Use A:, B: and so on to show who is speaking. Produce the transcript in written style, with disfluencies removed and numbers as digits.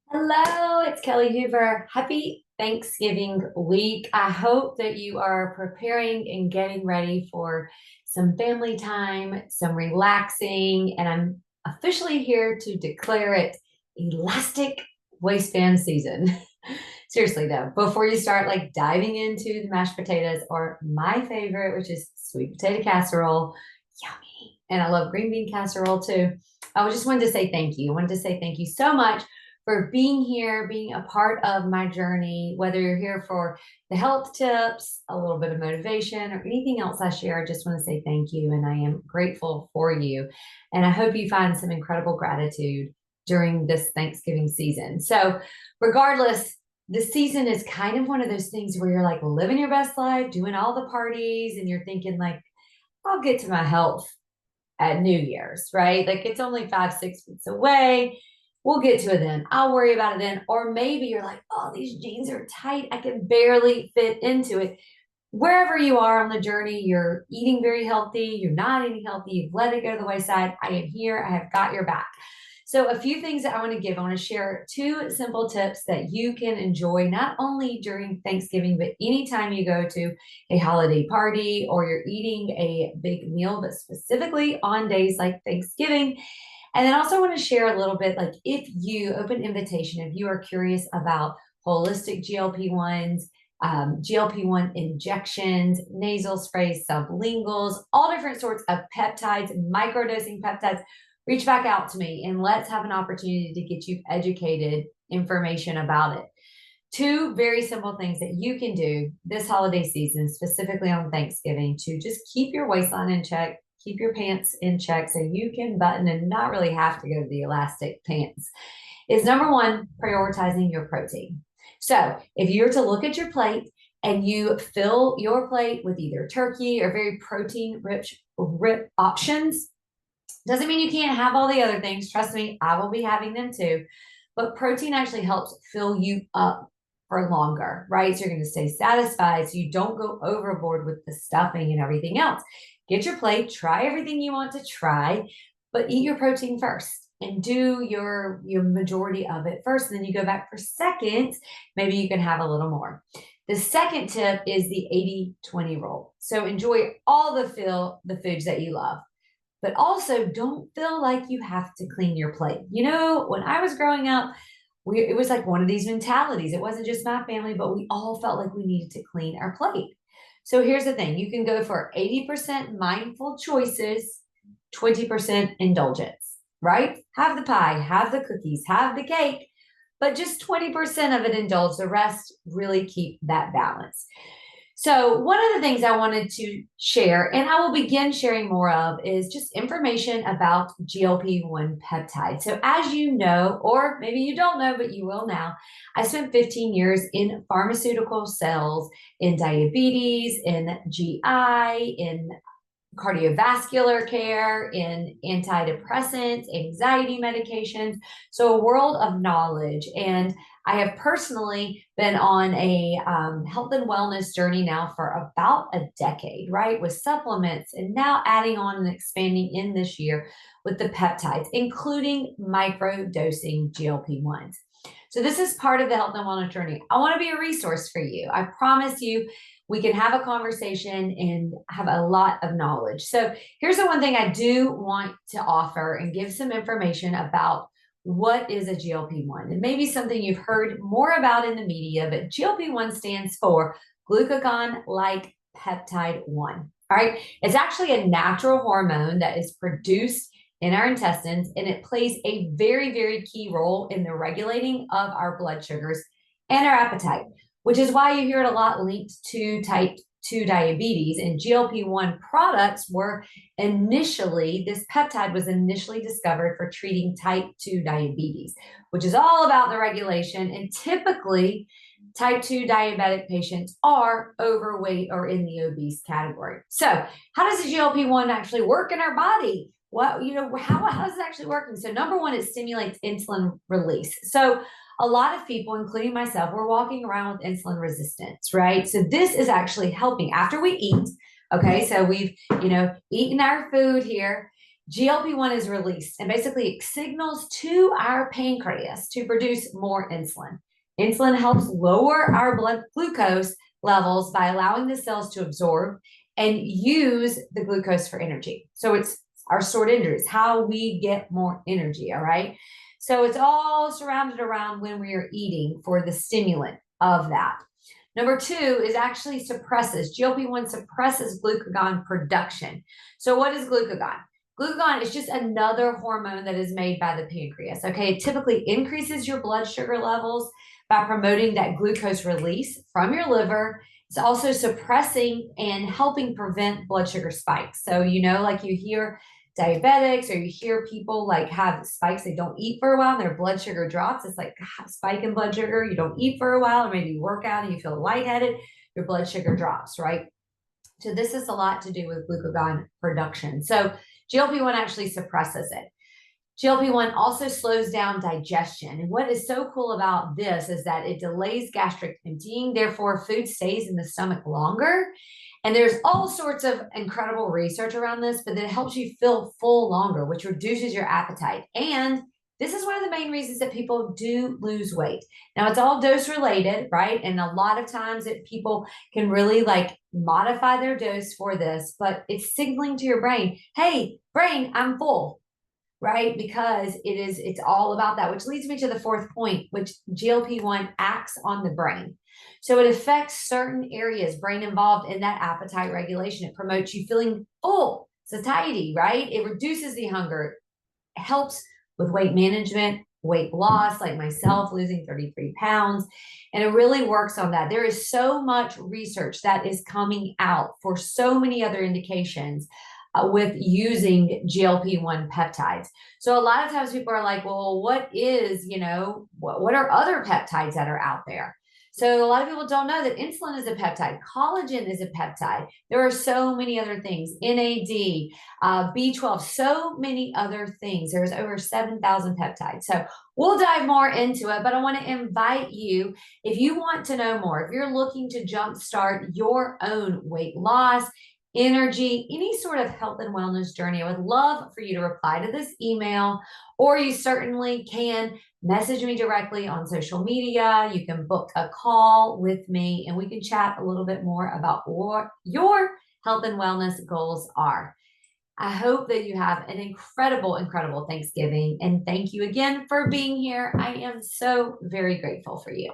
A: Hello, it's Kelly Hoover. Happy Thanksgiving week. I hope that you are preparing and getting ready for some family time, some relaxing, and I'm officially here to declare it elastic waistband season. Seriously though, before you start like diving into the mashed potatoes or my favorite, which is sweet potato casserole, yummy. And I love green bean casserole too. I just wanted to say thank you. I wanted to say thank you so much for being here, being a part of my journey, whether you're here for the health tips, a little bit of motivation, or anything else I share. I just want to say thank you. And I am grateful for you. And I hope you find some incredible gratitude during this Thanksgiving season. So, regardless, the season is kind of one of those things where you're like living your best life, doing all the parties, and you're thinking, like, I'll get to my health at New Year's, right? Like it's only 5, 6 weeks away. We'll get to it then. I'll worry about it then. Or maybe you're like, oh, these jeans are tight. I can barely fit into it. Wherever you are on the journey, you're eating very healthy, you're not eating healthy, you've let it go to the wayside. I am here. I have got your back. So, a few things that I want to give. I want to share two simple tips that you can enjoy not only during Thanksgiving, but anytime you go to a holiday party or you're eating a big meal, but specifically on days like Thanksgiving. And then also want to share a little bit like if you open invitation, if you are curious about holistic GLP-1s, GLP-1 injections, nasal sprays, sublinguals, all different sorts of peptides, microdosing peptides, reach back out to me and let's have an opportunity to get you educated information about it. Two very simple things that you can do this holiday season, specifically on Thanksgiving, to just keep your waistline in check, keep your pants in check so you can button and not really have to go to the elastic pants, is number one, prioritizing your protein. So if you were to look at your plate and you fill your plate with either turkey or very protein rich options, doesn't mean you can't have all the other things. Trust me, I will be having them too. But protein actually helps fill you up for longer, right? So you're going to stay satisfied so you don't go overboard with the stuffing and everything else. Get your plate, try everything you want to try, but eat your protein first and do your majority of it first. And then you go back for seconds. Maybe you can have a little more. The second tip is the 80-20 rule. So enjoy all the foods that you love, but also don't feel like you have to clean your plate. You know, when I was growing up, it was like one of these mentalities. It wasn't just my family, but we all felt like we needed to clean our plate. So here's the thing, you can go for 80% mindful choices, 20% indulgence, right? Have the pie, have the cookies, have the cake, but just 20% of it indulge. The rest really keep that balance. So, one of the things I wanted to share, and I will begin sharing more of, is just information about GLP-1 peptides. So, as you know, or maybe you don't know, but you will now, I spent 15 years in pharmaceutical sales, in diabetes, in GI, in cardiovascular care, in antidepressants, anxiety medications. So, a world of knowledge. And I have personally been on a health and wellness journey now for about a decade, right? With supplements and now adding on and expanding in this year with the peptides, including micro dosing GLP-1s. So, this is part of the health and wellness journey. I want to be a resource for you. I promise you, we can have a conversation and have a lot of knowledge. So here's the one thing I do want to offer and give some information about what is a GLP-1 and maybe something you've heard more about in the media, but GLP-1 stands for glucagon-like peptide 1. All right. It's actually a natural hormone that is produced in our intestines, and it plays a very, very key role in the regulating of our blood sugars and our appetite, which is why you hear it a lot linked to type 2 diabetes. And GLP-1 products were initially, this peptide was initially discovered for treating type 2 diabetes, which is all about the regulation. And typically, type 2 diabetic patients are overweight or in the obese category. So, how does the GLP-1 actually work in our body? What, how is it actually working? So, number one, it stimulates insulin release. So, a lot of people, including myself, we're walking around with insulin resistance, right? So this is actually helping after we eat. Okay, so we've, eaten our food here. GLP-1 is released and basically it signals to our pancreas to produce more insulin. Insulin helps lower our blood glucose levels by allowing the cells to absorb and use the glucose for energy. So it's our stored energy. It's how we get more energy, all right? So it's all surrounded around when we are eating for the stimulant of that. Number two is actually suppresses, GLP-1 suppresses glucagon production. So what is glucagon? Glucagon is just another hormone that is made by the pancreas. Okay, it typically increases your blood sugar levels by promoting that glucose release from your liver. It's also suppressing and helping prevent blood sugar spikes. So, like you hear diabetics or you hear people like have spikes, they don't eat for a while and their blood sugar drops. It's like spike in blood sugar. You don't eat for a while, or maybe you work out and you feel lightheaded, your blood sugar drops, right? So this is a lot to do with glucagon production. So GLP-1 actually suppresses it. GLP-1 also slows down digestion. And what is so cool about this is that it delays gastric emptying. Therefore, food stays in the stomach longer. And there's all sorts of incredible research around this, but it helps you feel full longer, which reduces your appetite. And this is one of the main reasons that people do lose weight. Now, it's all dose related, right? And a lot of times that people can really like modify their dose for this, but it's signaling to your brain, hey, brain, I'm full, right? Because it's all about that, which leads me to the fourth point, which GLP-1 acts on the brain. So it affects certain areas, brain involved in that appetite regulation. It promotes you feeling full, satiety, right? It reduces the hunger, helps with weight management, weight loss, like myself, losing 33 pounds. And it really works on that. There is so much research that is coming out for so many other indications with using GLP-1 peptides. So a lot of times people are like, well, what are other peptides that are out there? So a lot of people don't know that insulin is a peptide, collagen is a peptide. There are so many other things, NAD, B12, so many other things. There's over 7,000 peptides. So we'll dive more into it, but I want to invite you, if you want to know more, if you're looking to jumpstart your own weight loss, energy, any sort of health and wellness journey, I would love for you to reply to this email, or you certainly can message me directly on social media. You can book a call with me and we can chat a little bit more about what your health and wellness goals are. I hope that you have an incredible, incredible Thanksgiving. And thank you again for being here. I am so very grateful for you.